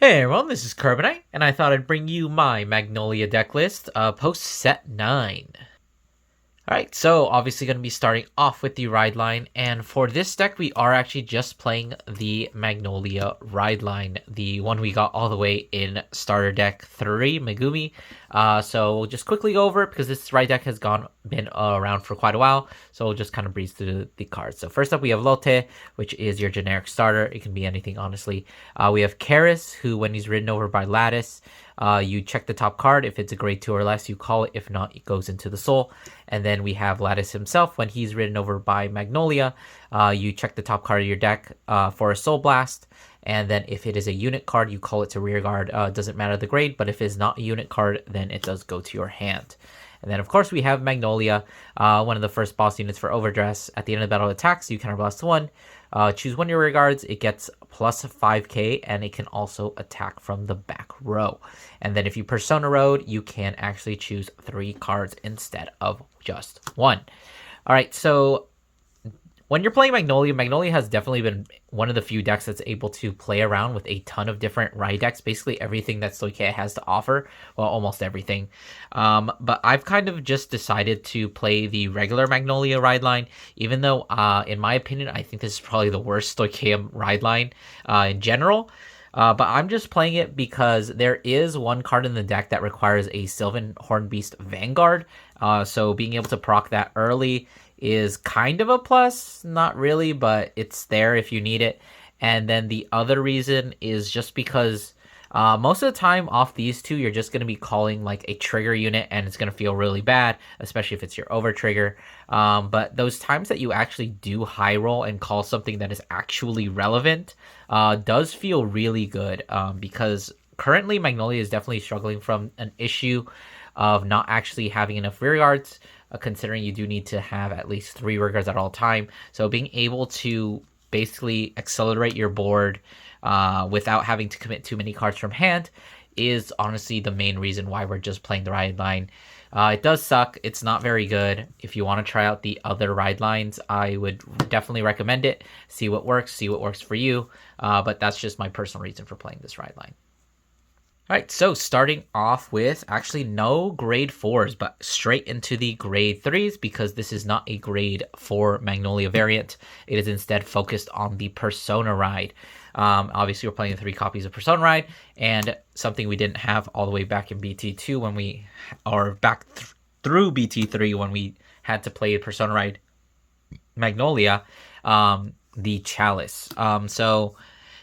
Hey everyone, this is Carbonite, and I thought I'd bring you my Magnolia deck list post set 9. Alright, so obviously going to be starting off with the ride line, and for this deck we are actually just playing the Magnolia ride line, the one we got all the way in starter deck 3, Megumi. So we'll just quickly go over it because this ride deck has been around for quite a while, so we'll just kind of breeze through the cards. So first up we have Lotte, which is your generic starter. It can be anything, honestly. We have Karis, who when he's ridden over by Lattice, you check the top card. If it's a grade 2 or less, you call it. If not, it goes into the soul. And then we have Lattice himself. When he's ridden over by Magnolia, you check the top card of your deck for a Soul Blast. And then if it is a unit card, you call it to rear guard. Doesn't matter the grade, but if it's not a unit card, then it does go to your hand. And then, of course, we have Magnolia, one of the first boss units for Overdress. At the end of the battle attacks, you counterblast 1. Choose one of your rear guards. It gets plus 5k, and it can also attack from the back row. And then if you Persona Road, you can actually choose 3 cards instead of just 1. All right, so when you're playing Magnolia, Magnolia has definitely been one of the few decks that's able to play around with a ton of different ride decks, basically everything that Stoichea has to offer. Well, almost everything. But I've kind of just decided to play the regular Magnolia ride line, even though, in my opinion, I think this is probably the worst Stoichea ride line in general. But I'm just playing it because there is one card in the deck that requires a Sylvan hornbeast Vanguard. So being able to proc that early is kind of a plus, not really, but it's there if you need it. And then the other reason is just because most of the time off these two, you're just going to be calling like a trigger unit, and it's going to feel really bad, especially if it's your over trigger. But those times that you actually do high roll and call something that is actually relevant does feel really good, because currently Magnolia is definitely struggling from an issue of not actually having enough rear guards, considering you do need to have at least 3 rear guards at all time. So being able to basically accelerate your board without having to commit too many cards from hand is honestly the main reason why we're just playing the ride line. It does suck. It's not very good. If you want to try out the other ride lines, I would definitely recommend it. See what works for you. But that's just my personal reason for playing this ride line. All right, so starting off with actually no grade 4s, but straight into the grade 3s, because this is not a grade 4 Magnolia variant. It is instead focused on the Persona Ride. Obviously, we're playing 3 copies of Persona Ride, and something we didn't have all the way back in BT2 when we, or back through BT3 when we had to play Persona Ride Magnolia, the Chalice. So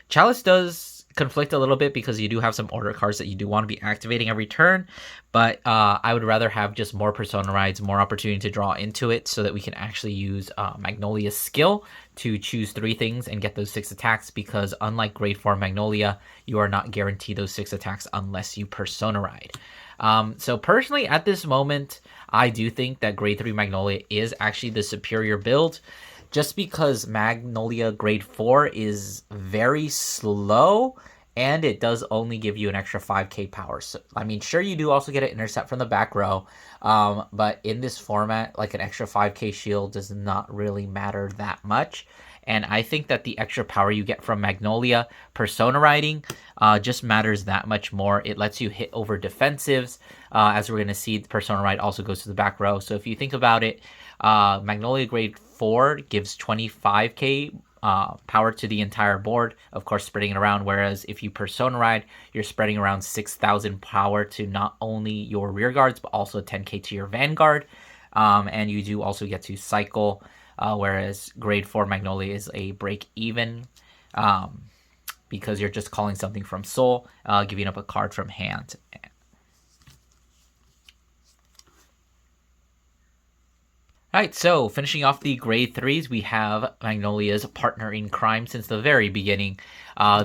Chalice does conflict a little bit because you do have some order cards that you do want to be activating every turn, but I would rather have just more Persona Rides, more opportunity to draw into it, so that we can actually use Magnolia's skill to choose 3 things and get those 6 attacks, because unlike grade 4 Magnolia, you are not guaranteed those 6 attacks unless you Persona Ride. So personally, at this moment, I do think that grade 3 Magnolia is actually the superior build, just because Magnolia grade 4 is very slow, and it does only give you an extra 5k power. So, I mean, sure, you do also get an intercept from the back row, but in this format, like an extra 5k shield does not really matter that much. And I think that the extra power you get from Magnolia Persona Riding just matters that much more. It lets you hit over defensives. As we're going to see, the Persona Ride also goes to the back row. So if you think about it, Magnolia grade 4 gives 25k power to the entire board, of course spreading it around, whereas if you Persona Ride, you're spreading around 6,000 power to not only your rear guards, but also 10k to your vanguard. And you do also get to cycle, whereas grade 4 Magnolia is a break even, because you're just calling something from soul, giving up a card from hand. Alright, so finishing off the grade 3s, we have Magnolia's partner in crime since the very beginning,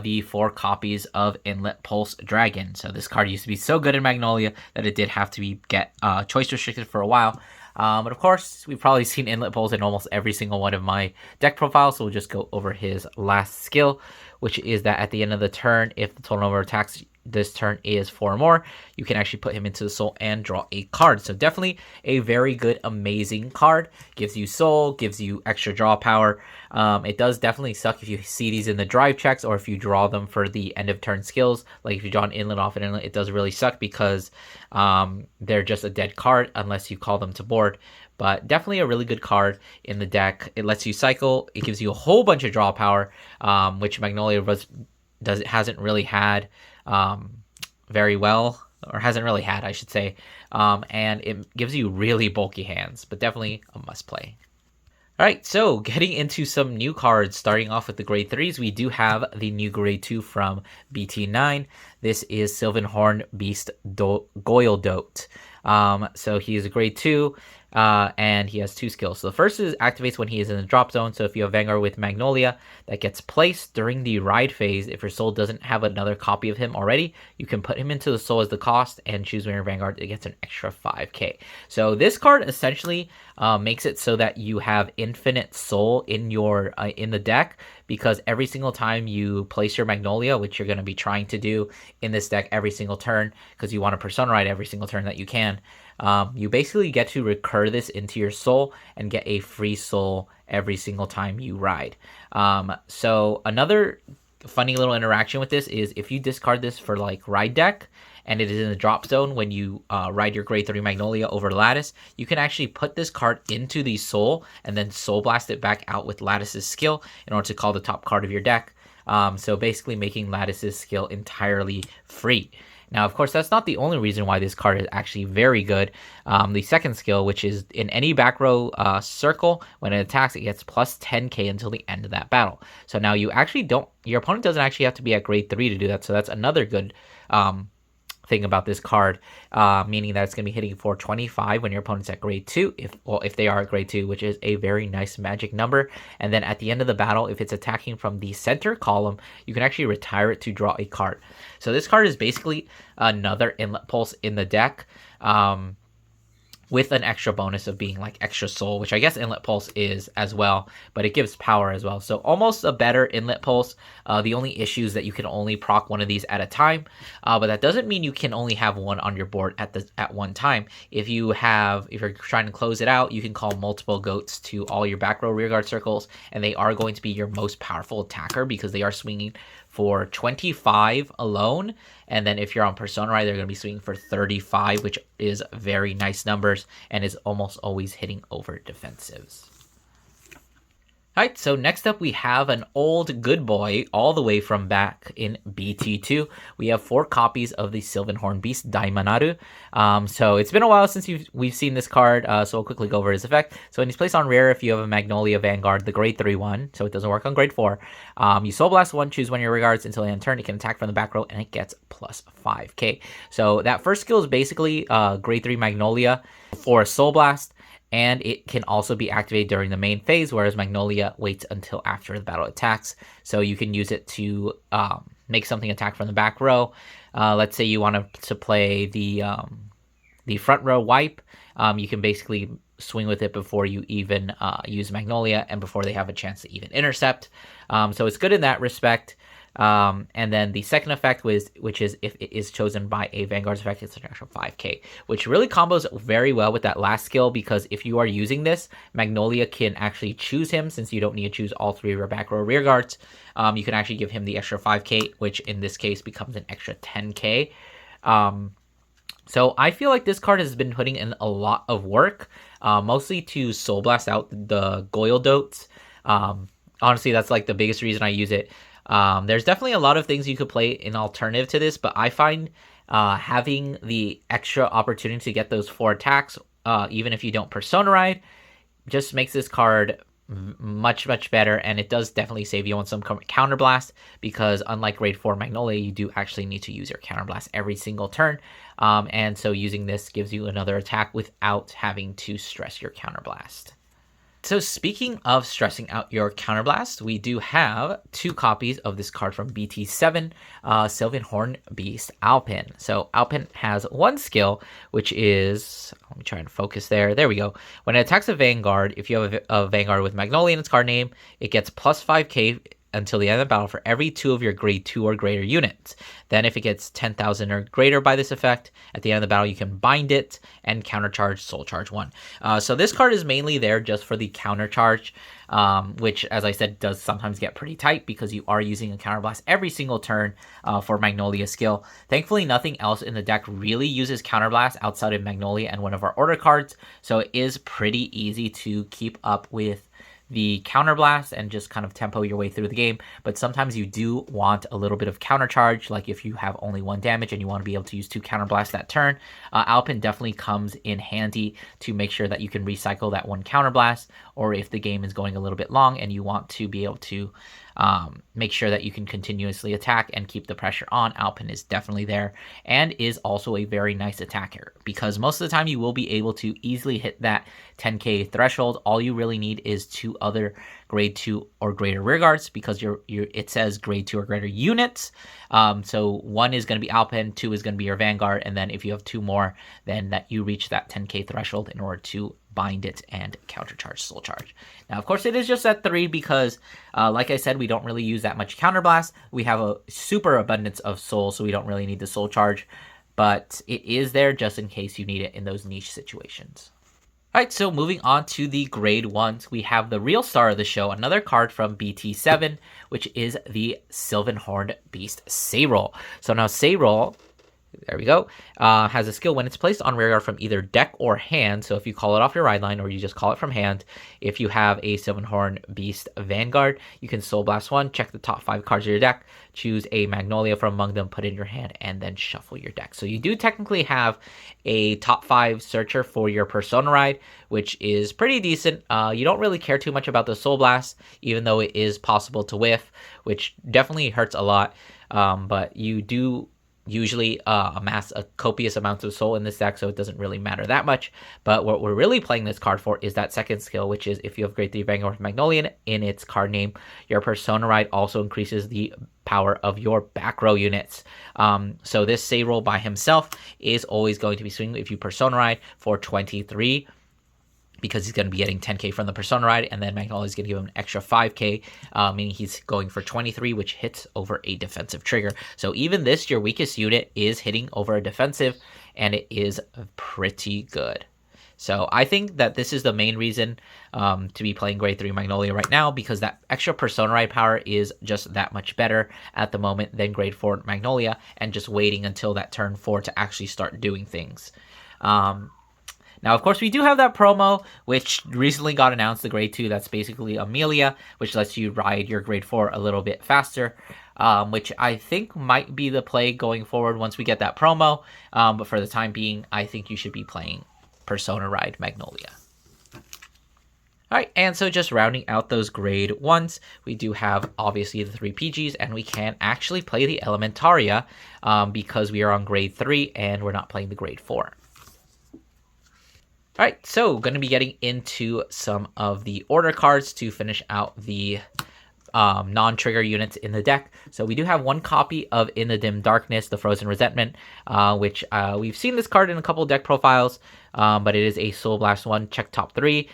the 4 copies of Inlet Pulse Dragon. So this card used to be so good in Magnolia that it did have to get choice restricted for a while. But of course, we've probably seen Inlet Pulse in almost every single one of my deck profiles, so we'll just go over his last skill, which is that at the end of the turn, if the total number of attacks this turn is 4 more, you can actually put him into the soul and draw a card. So definitely a very good, amazing card. Gives you soul, gives you extra draw power. It does definitely suck if you see these in the drive checks or if you draw them for the end of turn skills. Like if you draw an inlet off an inlet, it does really suck because they're just a dead card unless you call them to board. But definitely a really good card in the deck. It lets you cycle. It gives you a whole bunch of draw power, which Magnolia hasn't really had very well, or hasn't really had, I should say. And it gives you really bulky hands, but definitely a must play. All right, so getting into some new cards, starting off with the grade 3s, we do have the new grade 2 from BT9. This is Sylvan hornbeast Goyledote. So he is a grade 2. And he has 2 skills. So the first is activates when he is in the drop zone. So if you have Vanguard with Magnolia that gets placed during the ride phase, if your soul doesn't have another copy of him already, you can put him into the soul as the cost and choose when your Vanguard. It gets an extra 5k. So this card essentially makes it so that you have infinite soul in your in the deck, because every single time you place your Magnolia, which you're going to be trying to do in this deck every single turn, because you want to Persona Ride every single turn that you can, you basically get to recur this into your soul and get a free soul every single time you ride. So another funny little interaction with this is if you discard this for like ride deck and it is in the drop zone when you ride your grade 3 Magnolia over Lattice, you can actually put this card into the soul and then soul blast it back out with Lattice's skill in order to call the top card of your deck. So basically making Lattice's skill entirely free. Now, of course, that's not the only reason why this card is actually very good. The second skill, which is in any back row circle, when it attacks, it gets plus 10k until the end of that battle. So now you actually your opponent doesn't actually have to be at grade 3 to do that. So that's another good thing about this card, meaning that it's going to be hitting for 25 when your opponent's at grade 2, if they are at grade 2, which is a very nice magic number. And then at the end of the battle, if it's attacking from the center column, you can actually retire it to draw a card. So this card is basically another Inlet Pulse in the deck, with an extra bonus of being like extra soul, which I guess Inlet Pulse is as well, but it gives power as well. So almost a better Inlet Pulse. The only issue is that you can only proc one of these at a time, but that doesn't mean you can only have one on your board at one time. If you're trying to close it out, you can call multiple goats to all your back row rearguard circles, and they are going to be your most powerful attacker because they are swinging for 25 alone. And then if you're on Persona Ride, they're going to be swinging for 35, which is very nice numbers and is almost always hitting over defensives. All right, so next up we have an old good boy all the way from back in BT2. We have 4 copies of the Sylvan hornbeast Daimanaru. So it's been a while since we've seen this card, so we'll quickly go over his effect. So when he's placed on rare, if you have a Magnolia Vanguard, the grade 3 one, so it doesn't work on grade 4, you Soul Blast 1, choose one of your regards until the end of turn. It can attack from the back row, and it gets plus 5k. So that first skill is basically grade 3 Magnolia for a Soul Blast, and it can also be activated during the main phase, whereas Magnolia waits until after the battle attacks. So you can use it to make something attack from the back row. Let's say you want to play the front row wipe. You can basically swing with it before you even use Magnolia and before they have a chance to even intercept. So it's good in that respect. And then the second effect which is if it is chosen by a Vanguard's effect, it's an extra 5k, which really combos very well with that last skill, because if you are using this, Magnolia can actually choose him, since you don't need to choose all 3 of your back row rear guards. You can actually give him the extra 5k, which in this case becomes an extra 10k. So I feel like this card has been putting in a lot of work, mostly to Soul Blast out the Goyledotes. Honestly, that's like the biggest reason I use it. There's definitely a lot of things you could play in alternative to this, but I find having the extra opportunity to get those 4 attacks, even if you don't Persona Ride, just makes this card much better, and it does definitely save you on some counterblast, because unlike grade 4 Magnolia, you do actually need to use your counterblast every single turn, and so using this gives you another attack without having to stress your counterblast. So speaking of stressing out your counterblast, we do have 2 copies of this card from BT7, Sylvan hornbeast Alpin. So Alpin has 1 skill, which is, let me try and focus there. There we go. When it attacks a Vanguard, if you have a Vanguard with Magnolia in its card name, it gets plus 5k until the end of the battle for every 2 of your grade 2 or greater units. Then if it gets 10,000 or greater by this effect, at the end of the battle you can bind it and countercharge Soul Charge 1. So this card is mainly there just for the countercharge, which, as I said, does sometimes get pretty tight because you are using a counterblast every single turn for Magnolia skill. Thankfully, nothing else in the deck really uses counterblast outside of Magnolia and one of our order cards, so it is pretty easy to keep up with the counterblast and just kind of tempo your way through the game. But sometimes you do want a little bit of countercharge, like if you have only 1 damage and you want to be able to use 2 counterblasts that turn. Alpin definitely comes in handy to make sure that you can recycle that 1 counterblast, or if the game is going a little bit long and you want to be able to make sure that you can continuously attack and keep the pressure on, Alpin is definitely there, and is also a very nice attacker because most of the time you will be able to easily hit that 10k threshold. All you really need is 2 other grade 2 or greater rearguards because it says grade 2 or greater units. So 1 is going to be Alpin, 2 is going to be your Vanguard, and then if you have 2 more, then that you reach that 10k threshold in order to bind it and countercharge Soul Charge. Now, of course, it is just at 3 because, like I said, we don't really use that much counterblast. We have a super abundance of soul, so we don't really need the Soul Charge, but it is there just in case you need it in those niche situations. Alright, so moving on to the grade 1s, we have the real star of the show, another card from BT7, which is the Sylvan hornbeast Sayroll. So now Sayroll, there we go, has a skill when it's placed on rearguard from either deck or hand. So if you call it off your ride line or you just call it from hand, if you have a Sylvan hornbeast Vanguard, you can Soul Blast 1, check the top 5 cards of your deck, choose a Magnolia from among them, put it in your hand, and then shuffle your deck. So you do technically have a top 5 searcher for your Persona Ride, which is pretty decent. You don't really care too much about the Soul Blast, even though it is possible to whiff, which definitely hurts a lot, but you do usually amass a copious amount of soul in this deck, so it doesn't really matter that much. But what we're really playing this card for is that second skill, which is if you have grade 3 Vanguard Magnolia in its card name, your Persona Ride also increases the power of your back row units. So this Sayroll by himself is always going to be swinging if you Persona Ride for 23, because he's going to be getting 10k from the Persona Ride, and then Magnolia is going to give him an extra 5k, meaning he's going for 23, which hits over a defensive trigger. So even this, your weakest unit, is hitting over a defensive, and it is pretty good. So I think that this is the main reason to be playing grade 3 Magnolia right now, because that extra Persona Ride power is just that much better at the moment than grade 4 Magnolia, and just waiting until that turn 4 to actually start doing things. Now, of course, we do have that promo, which recently got announced, the grade 2. That's basically Amelia, which lets you ride your grade 4 a little bit faster, which I think might be the play going forward once we get that promo. But for the time being, I think you should be playing Persona Ride Magnolia. Alright, and so just rounding out those grade 1s, we do have obviously the 3 PGs, and we can actually play the Elementaria because we are on grade 3 and we're not playing the grade 4. Alright, so going to be getting into some of the order cards to finish out the non-trigger units in the deck. So we do have 1 copy of In the Dim Darkness, the Frozen Resentment, which we've seen this card in a couple deck profiles, but it is a Soul Blast 1, check top 3.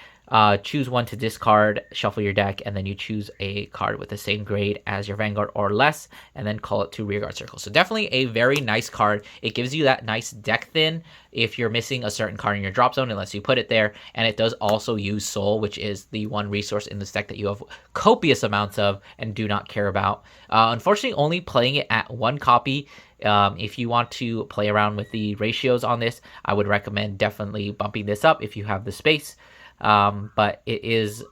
Choose 1 to discard, shuffle your deck, and then you choose a card with the same grade as your Vanguard or less, and then call it to rearguard circle. So definitely a very nice card. It gives you that nice deck thin if you're missing a certain card in your drop zone, unless you put it there. And it does also use Soul, which is the one resource in this deck that you have copious amounts of and do not care about. Unfortunately, only playing it at 1 copy. If you want to play around with the ratios on this, I would recommend definitely bumping this up if you have the space. But it is,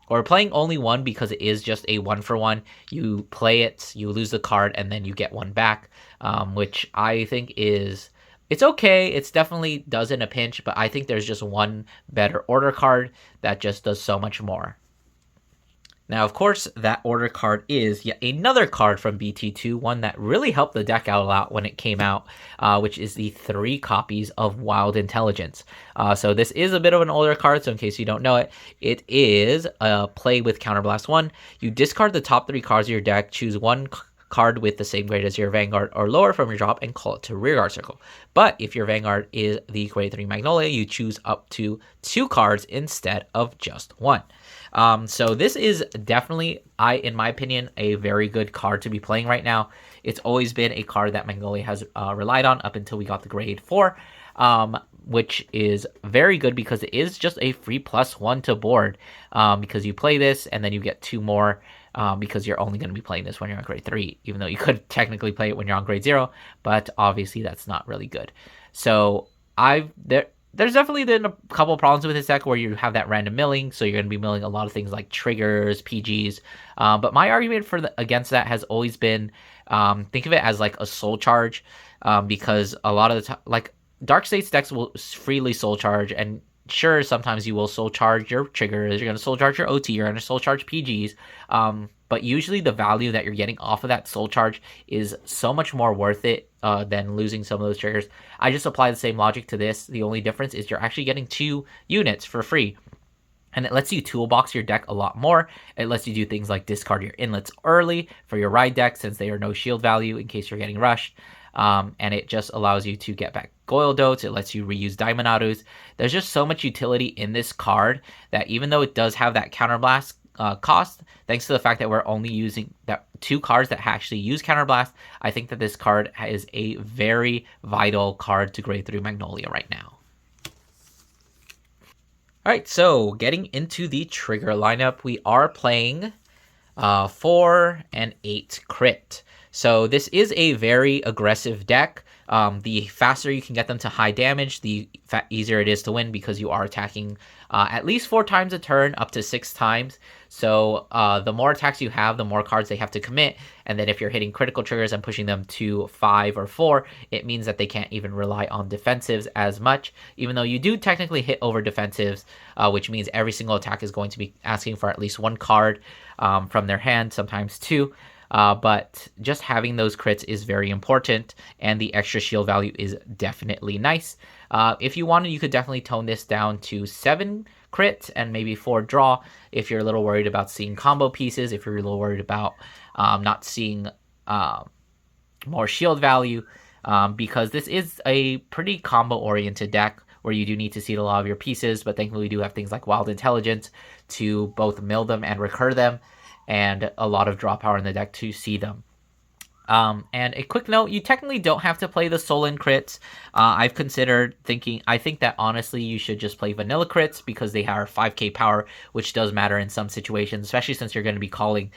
or playing only 1 because it is just a 1-for-1. You play it, you lose the card, and then you get 1 back, which I think is, it's okay. It's definitely does in a pinch, but I think there's just one better order card that just does so much more. Now, of course, that order card is yet another card from BT2, one that really helped the deck out a lot when it came out, which is the 3 copies of Wild Intelligence. So this is a bit of an older card, so in case you don't know it, it is play with Counterblast 1. You discard the top 3 cards of your deck, choose 1 card with the same grade as your Vanguard or lower from your drop and call it to Rearguard Circle. But if your Vanguard is the grade 3 Magnolia, you choose up to 2 cards instead of just 1. So this is definitely, in my opinion, a very good card to be playing right now. It's always been a card that Magnolia has relied on up until we got the grade 4. Which is very good because it is just a free +1 to board, because you play this and then you get 2 more, because you're only going to be playing this when you're on grade 3, even though you could technically play it when you're on grade 0, but obviously that's not really good. So there's definitely been a couple problems with this deck where you have that random milling, so you're going to be milling a lot of things like triggers, PGs, but my argument against that has always been, think of it as like a soul charge, because a lot of the time, like, Dark States decks will freely soul charge, and sure, sometimes you will soul charge your triggers, you're going to soul charge your OT, you're going to soul charge PGs, but usually the value that you're getting off of that soul charge is so much more worth it than losing some of those triggers. I just apply the same logic to this. The only difference is you're actually getting 2 units for free. And it lets you toolbox your deck a lot more. It lets you do things like discard your inlets early for your ride deck, since they are no shield value in case you're getting rushed. And it just allows you to get back Goyledotes. It lets you reuse Daimonados. There's just so much utility in this card that even though it does have that Counterblast cost, thanks to the fact that we're only using that 2 cards that actually use Counterblast, I think that this card is a very vital card to grade 3 Magnolia right now. Alright, so getting into the trigger lineup, we are playing 4 and 8 crit. So this is a very aggressive deck. The faster you can get them to high damage, the easier it is to win, because you are attacking at least 4 times a turn, up to 6 times. So the more attacks you have, the more cards they have to commit. And then if you're hitting critical triggers and pushing them to 5 or 4, it means that they can't even rely on defensives as much, even though you do technically hit over defensives, which means every single attack is going to be asking for at least 1 card from their hand, sometimes 2. But just having those crits is very important, and the extra shield value is definitely nice. If you wanted, you could definitely tone this down to 7 crit and maybe 4 draw if you're a little worried about seeing combo pieces, if you're a little worried about not seeing more shield value, because this is a pretty combo-oriented deck where you do need to see a lot of your pieces, but thankfully we do have things like Wild Intelligence to both mill them and recur them, and a lot of draw power in the deck to see them. And a quick note, you technically don't have to play the Solon crits. I've considered I think that honestly you should just play vanilla crits, because they are 5k power, which does matter in some situations, especially since you're going to be calling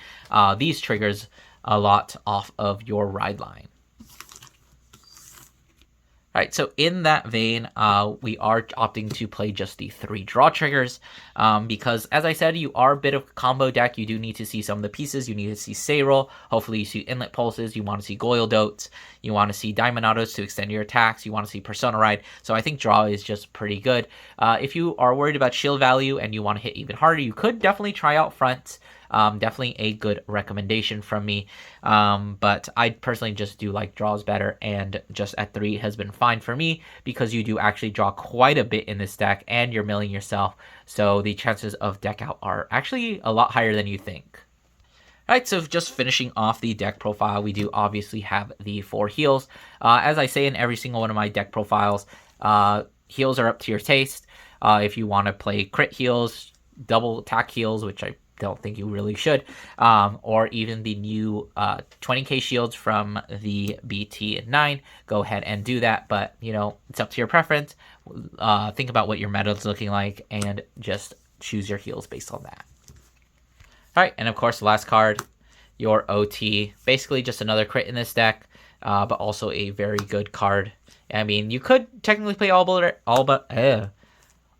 these triggers a lot off of your ride line. Alright, so in that vein, we are opting to play just the 3 draw triggers, because, as I said, you are a bit of a combo deck. You do need to see some of the pieces. You need to see Sayroll. Hopefully you see Inlet Pulses. You want to see Goyledotes. You want to see Daimonados to extend your attacks. You want to see Persona Ride. So I think draw is just pretty good. If you are worried about shield value and you want to hit even harder, you could definitely try out Front. Definitely a good recommendation from me, but I personally just do like draws better, and just at 3 has been fine for me, because you do actually draw quite a bit in this deck and you're milling yourself, so the chances of deck out are actually a lot higher than you think. Alright, so just finishing off the deck profile, we do obviously have the 4 heals. As I say in every single one of my deck profiles, heals are up to your taste. If you want to play crit heals, double attack heals, which I don't think you really should, or even the new 20k shields from the BT9, go ahead and do that, but it's up to your preference. Think about what your meta is looking like and just choose your heals based on that. Alright, and of course the last card, your OT, basically just another crit in this deck, but also a very good card. I mean, you could technically play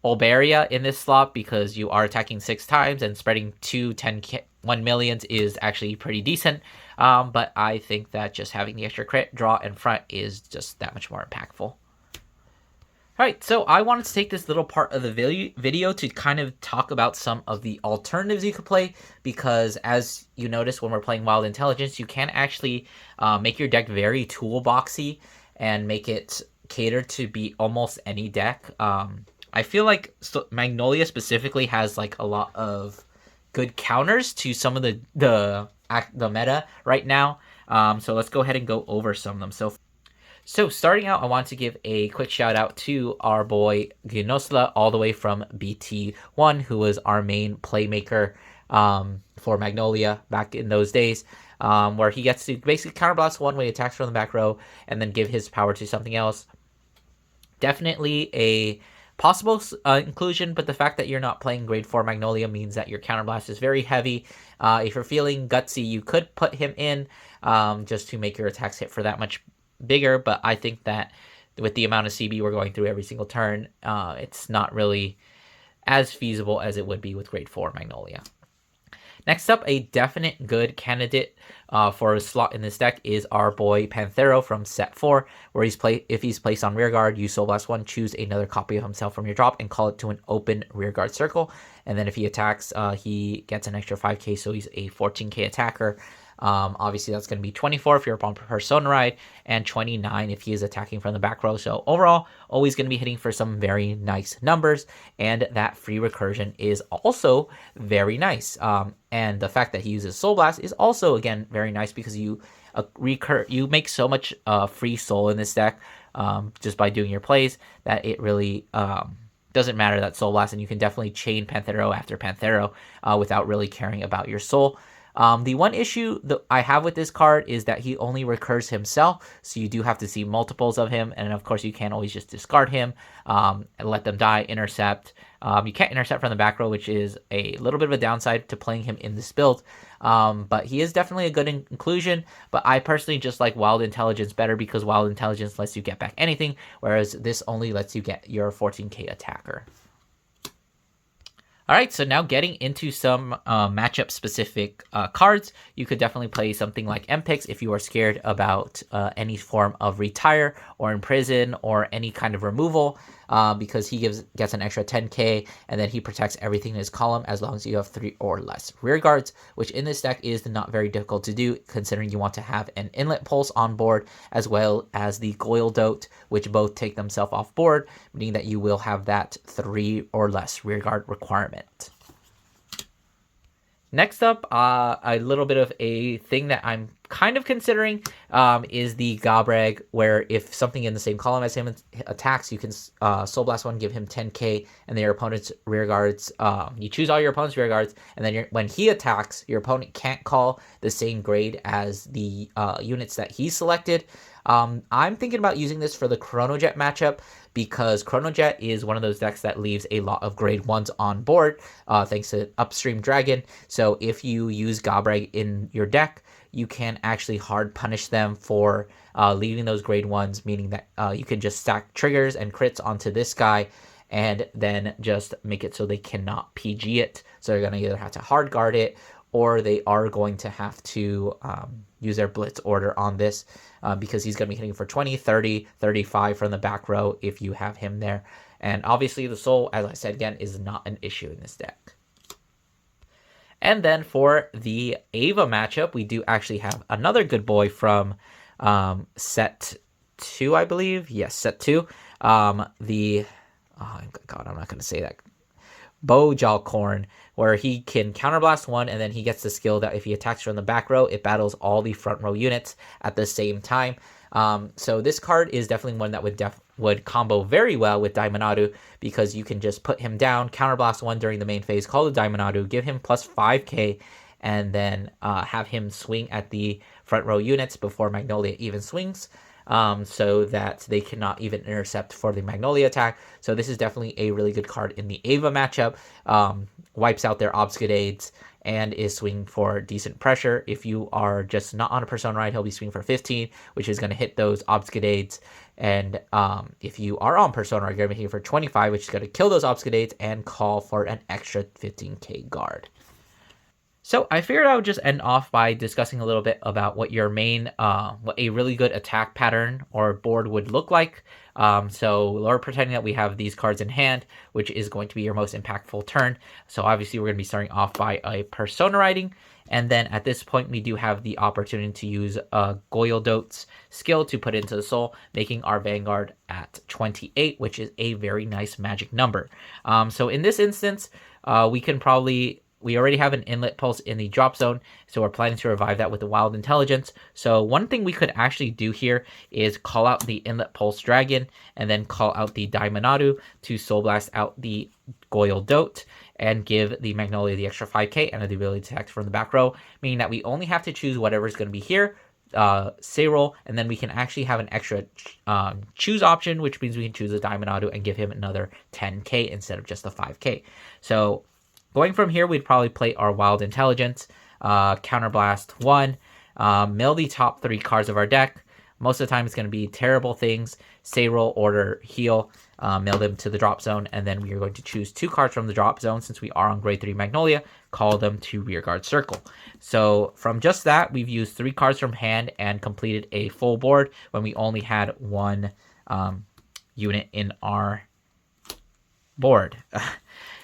Olberia in this slot, because you are attacking 6 times and spreading 1 millions is actually pretty decent, but I think that just having the extra crit, draw, and front is just that much more impactful. Alright, so I wanted to take this little part of the video to kind of talk about some of the alternatives you could play, because as you notice when we're playing Wild Intelligence, you can actually make your deck very toolboxy and make it cater to be almost any deck. I feel like Magnolia specifically has like a lot of good counters to some of the meta right now. So let's go ahead and go over some of them. So starting out, I want to give a quick shout out to our boy Ginosla, all the way from BT1, who was our main playmaker for Magnolia back in those days, where he gets to basically counterblast one when he attacks from the back row and then give his power to something else. Definitely a possible inclusion, but the fact that you're not playing grade 4 Magnolia means that your counterblast is very heavy. If you're feeling gutsy, you could put him in just to make your attacks hit for that much bigger, but I think that with the amount of CB we're going through every single turn, it's not really as feasible as it would be with grade 4 Magnolia. Next up, a definite good candidate for a slot in this deck is our boy Panthero from set 4, where if he's placed on rearguard, use Soul Blast 1, choose another copy of himself from your drop, and call it to an open rearguard circle. And then if he attacks, he gets an extra 5k, so he's a 14k attacker. Obviously, that's going to be 24 if you're upon Persona Ride, and 29 if he is attacking from the back row. So overall, always going to be hitting for some very nice numbers, and that free recursion is also very nice. And the fact that he uses Soul Blast is also, again, very nice because you make so much free soul in this deck just by doing your plays that it really doesn't matter that Soul Blast, and you can definitely chain Panthero after Panthero without really caring about your soul. The one issue that I have with this card is that he only recurs himself, so you do have to see multiples of him, and of course you can't always just discard him and let them die, intercept. You can't intercept from the back row, which is a little bit of a downside to playing him in this build, but he is definitely a good inclusion, but I personally just like Wild Intelligence better because Wild Intelligence lets you get back anything, whereas this only lets you get your 14k attacker. All right, so now getting into some matchup-specific cards, you could definitely play something like Mpix if you are scared about any form of retire or imprison or any kind of removal, because he gets an extra 10k, and then he protects everything in his column as long as you have 3 or less rear guards, which in this deck is not very difficult to do, considering you want to have an Inlet Pulse on board, as well as the Goildote, which both take themselves off board, meaning that you will have that 3 or less rear guard requirement. Next up, a little bit of a thing that I'm kind of considering is the Gobrag, where if something in the same column as him attacks, you can Soul Blast 1, give him 10k, and then your opponent's rear guards, you choose all your opponent's rear guards, and then when he attacks, your opponent can't call the same grade as the units that he selected. I'm thinking about using this for the Chronojet matchup, because Chronojet is one of those decks that leaves a lot of grade 1s on board, thanks to Upstream Dragon. So if you use Gobrag in your deck, you can actually hard punish them for leaving those grade 1s, meaning that you can just stack triggers and crits onto this guy, and then just make it so they cannot PG it. So they're going to either have to hard guard it, or they are going to have to use their blitz order on this, because he's going to be hitting for 20, 30, 35 from the back row if you have him there. And obviously the soul, as I said again, is not an issue in this deck. And then for the Ava matchup, we do actually have another good boy from set 2, I believe. Yes, set 2. Oh God, I'm not going to say that. Bojalcorn, where he can counterblast 1, and then he gets the skill that if he attacks from the back row, it battles all the front row units at the same time. So this card is definitely one that would combo very well with Daimonadu, because you can just put him down, counterblast 1 during the main phase, call the Daimonadu, give him plus 5k, and then have him swing at the front row units before Magnolia even swings, so that they cannot even intercept for the Magnolia attack. So this is definitely a really good card in the Ava matchup. Wipes out their Obscurades and is swinging for decent pressure. If you are just not on a Persona Ride, he'll be swinging for 15, which is going to hit those Obscurades. And if you are on Persona Ride, you're going to be hitting for 25, which is going to kill those Obscurades and call for an extra 15k guard. So I figured I would just end off by discussing a little bit about what your main, what a really good attack pattern or board would look like. So we're pretending that we have these cards in hand, which is going to be your most impactful turn. So obviously we're going to be starting off by a Persona Riding. And then at this point, we do have the opportunity to use Goildote's skill to put into the soul, making our Vanguard at 28, which is a very nice magic number. So in this instance, we can probably we already have an inlet pulse in the drop zone, so we're planning to revive that with the Wild Intelligence. So one thing we could actually do here is call out the inlet pulse dragon and then call out the Daimonadu to Soul Blast out the Goyle Dote and give the Magnolia the extra 5k and the ability to attack from the back row, meaning that we only have to choose whatever is going to be here, say roll, and then we can actually have an extra choose option, which means we can choose a Daimonadu and give him another 10k instead of just the 5k. So going from here, we'd probably play our Wild Intelligence, Counterblast 1, mill the top 3 cards of our deck. Most of the time, it's going to be terrible things, say roll, order, heal, mail them to the drop zone, and then we are going to choose 2 cards from the drop zone since we are on grade 3 Magnolia, call them to rearguard circle. So from just that, we've used 3 cards from hand and completed a full board when we only had 1 unit in our board.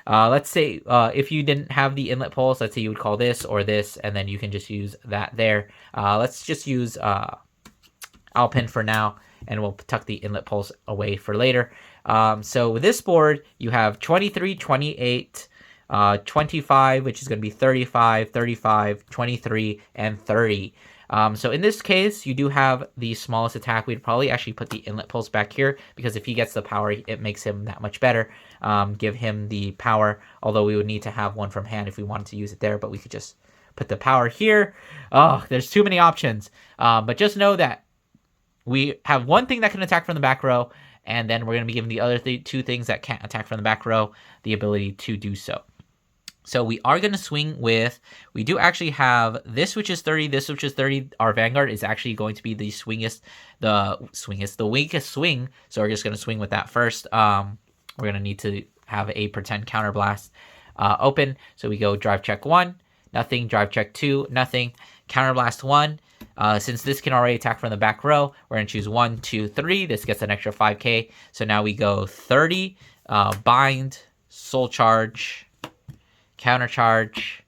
Let's say if you didn't have the inlet pulse, let's say you would call this or this, and then you can just use that there. Let's just use Alpin for now, and we'll tuck the inlet pulse away for later. So with this board, you have 23, 28, 25, which is going to be 35, 35, 23, and 30. So in this case, you do have the smallest attack. We'd probably actually put the inlet pulse back here, because if he gets the power, it makes him that much better. Give him the power, although we would need to have one from hand if we wanted to use it there, but we could just put the power here. Oh, there's too many options. But just know that we have one thing that can attack from the back row, and then we're going to be giving the other 2 things that can't attack from the back row the ability to do so. So we are going to swing with, we do actually have this, which is 30, this, which is 30. Our Vanguard is actually going to be the weakest swing. So we're just going to swing with that first. We're going to need to have a pretend counterblast open. So we go drive check 1, nothing, drive check 2, nothing, counterblast 1. Since this can already attack from the back row, we're going to choose 1, 2, 3. This gets an extra 5k. So now we go 30, bind, soul charge, counter charge,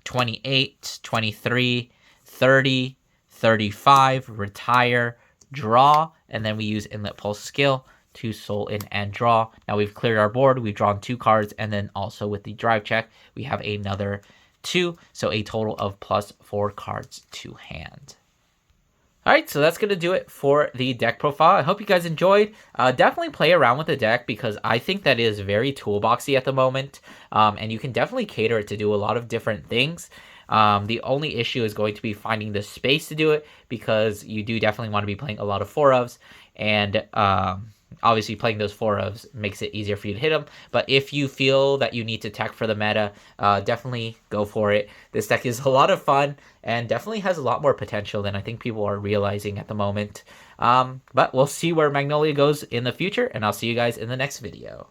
28, 23, 30, 35, retire, draw, and then we use inlet pulse skill to soul in and draw. Now we've cleared our board, we've drawn 2 cards, and then also with the drive check, we have another 2, so a total of plus 4 cards to hand. Alright, so that's going to do it for the deck profile. I hope you guys enjoyed. Definitely play around with the deck, because I think that is very toolboxy at the moment, and you can definitely cater it to do a lot of different things. The only issue is going to be finding the space to do it, because you do definitely want to be playing a lot of 4-ofs, and obviously playing those 4-ofs makes it easier for you to hit them. But if you feel that you need to tech for the meta, definitely go for it. This deck is a lot of fun and definitely has a lot more potential than I think people are realizing at the moment. But we'll see where Magnolia goes in the future, and I'll see you guys in the next video.